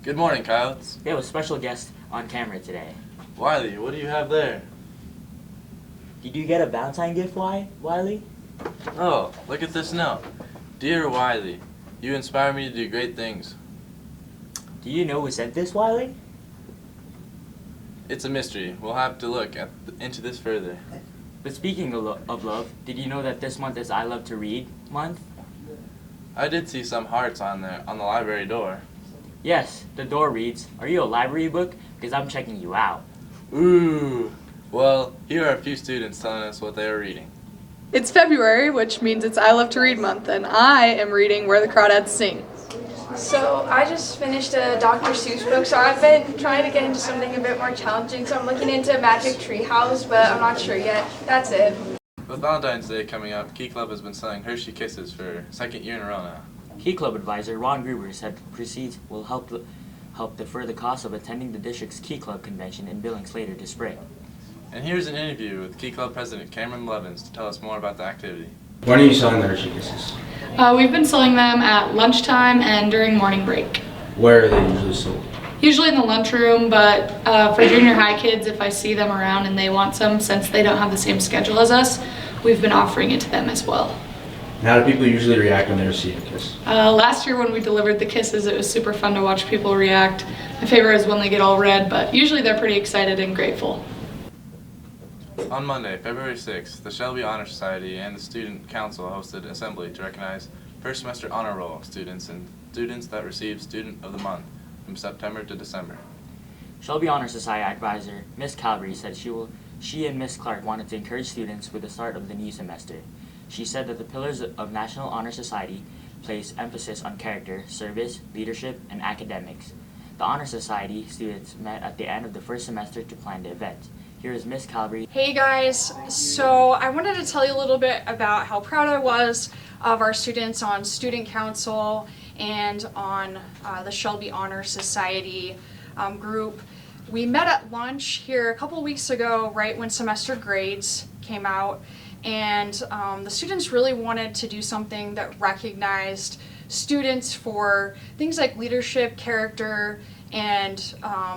Good morning, Coyotes. We have a special guest on camera today. Wiley, what do you have there? Did you get a Valentine gift, Wiley? Oh, look at this note. Dear Wiley, you inspire me to do great things. Do you know who sent this, Wiley? It's a mystery. We'll have to look into this further. But speaking of love, did you know that this month is I Love to Read month? I did see some hearts on the library door. Yes, the door reads, "Are you a library book? Because I'm checking you out." Ooh. Well, here are a few students telling us what they are reading. It's February, which means it's I Love to Read month, and I am reading Where the Crawdads Sing. So I just finished a Dr. Seuss book, so I've been trying to get into something a bit more challenging. So I'm looking into Magic Treehouse, but I'm not sure yet. That's it. With Valentine's Day coming up, Key Club has been selling Hershey Kisses for second year in a row now. Key Club advisor Ron Gruber said proceeds will help defer the cost of attending the district's Key Club convention in Billings later this spring. And here's an interview with Key Club President Cameron Levins to tell us more about the activity. When are you selling the Hershey Kisses? We've been selling them at lunchtime and during morning break. Where are they usually sold? Usually in the lunchroom, but for junior high kids, if I see them around and they want some, since they don't have the same schedule as us, we've been offering it to them as well. And how do people usually react when they receive a kiss? Last year when we delivered the kisses, it was super fun to watch people react. My favorite is when they get all red, but usually they're pretty excited and grateful. On Monday, February 6th, the Shelby Honor Society and the Student Council hosted an assembly to recognize first semester honor roll students and students that received Student of the Month from September to December. Shelby Honor Society advisor Miss Calvary said she and Miss Clark wanted to encourage students with the start of the new semester. She said that the pillars of National Honor Society place emphasis on character, service, leadership, and academics. The Honor Society students met at the end of the first semester to plan the event. Here is Miss Calvary. Hey guys, so I wanted to tell you a little bit about how proud I was of our students on Student Council and on the Shelby Honor Society group. We met at lunch here a couple weeks ago, right when semester grades came out, and the students really wanted to do something that recognized students for things like leadership, character, and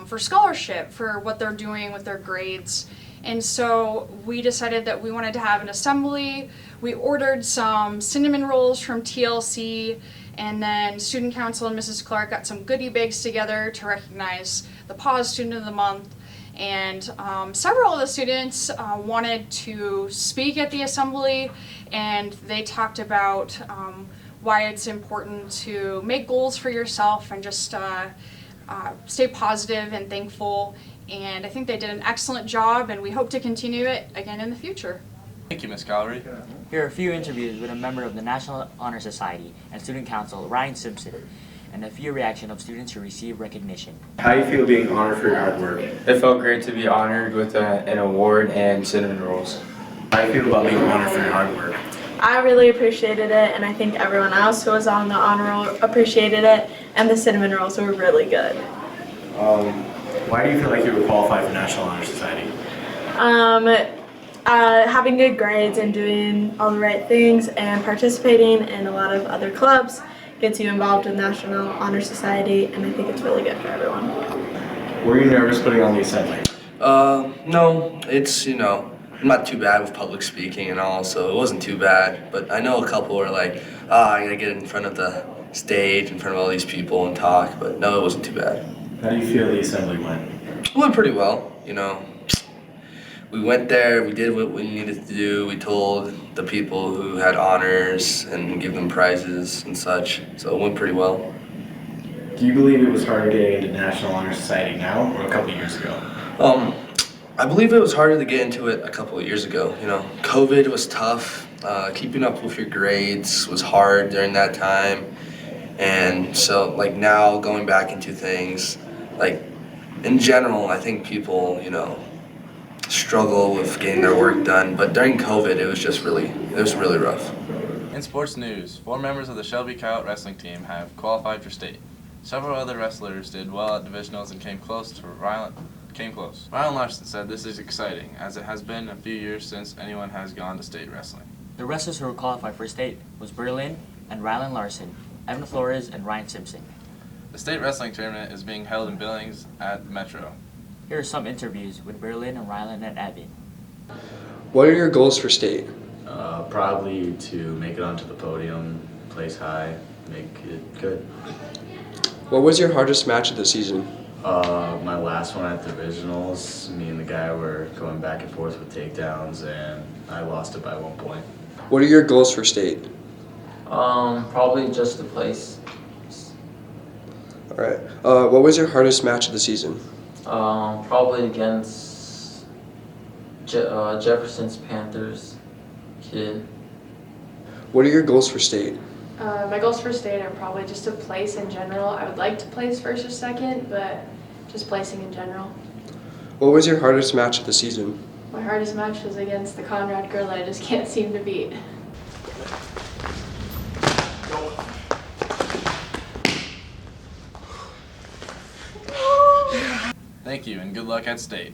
for scholarship for what they're doing with their grades. And so we decided that we wanted to have an assembly. We ordered some cinnamon rolls from TLC, and then Student Council and Mrs. Clark got some goodie bags together to recognize the PAWS Student of the Month. And several of the students wanted to speak at the assembly, and they talked about why it's important to make goals for yourself and just stay positive and thankful. And I think they did an excellent job, and we hope to continue it again in the future. Thank you, Ms. Calvary. Here are a few interviews with a member of the National Honor Society and Student Council, Ryan Simpson, and a few reactions of students who receive recognition. How do you feel being honored for your hard work? It felt great to be honored with an award and cinnamon rolls. How do you feel about being honored for your hard work? I really appreciated it, and I think everyone else who was on the honor roll appreciated it, and the cinnamon rolls were really good. Why do you feel like you were qualified for National Honor Society? Having good grades and doing all the right things and participating in a lot of other clubs gets you involved with National Honor Society, and I think it's really good for everyone. Were you nervous putting on the assembly? No, it's, I'm not too bad with public speaking and all, so it wasn't too bad. But I know a couple were like, I gotta get in front of the stage, in front of all these people and talk, but no, it wasn't too bad. How do you feel the assembly went? It went pretty well, We went there, we did what we needed to do, we told the people who had honors and give them prizes and such, so it went pretty well. Do you believe it was harder getting into National Honor Society now or a couple years ago? I believe it was harder to get into it a couple of years ago. COVID was tough. Keeping up with your grades was hard during that time. And so, now going back into things, in general, I think people, struggle with getting their work done. But during COVID, it was really rough. In sports news, 4 members of the Shelby Coyote wrestling team have qualified for state. Several other wrestlers did well at divisionals and came close. Ryan Larson said this is exciting, as it has been a few years since anyone has gone to state wrestling. The wrestlers who were qualified for state was Berlin and Rylan Larson, Evan Flores, and Ryan Simpson. The state wrestling tournament is being held in Billings at Metro. Here are some interviews with Berlin and Ryland and Evan. What are your goals for state? Probably to make it onto the podium, place high, make it good. What was your hardest match of the season? My last one at divisionals, me and the guy were going back and forth with takedowns, and I lost it by 1 point. What are your goals for state? Probably just the place. All right. What was your hardest match of the season? Probably against Jefferson's Panthers kid. What are your goals for state? My goals for state are probably just to place in general. I would like to place first or second, but just placing in general. What was your hardest match of the season? My hardest match was against the Conrad girl that I just can't seem to beat. Thank you and good luck at state.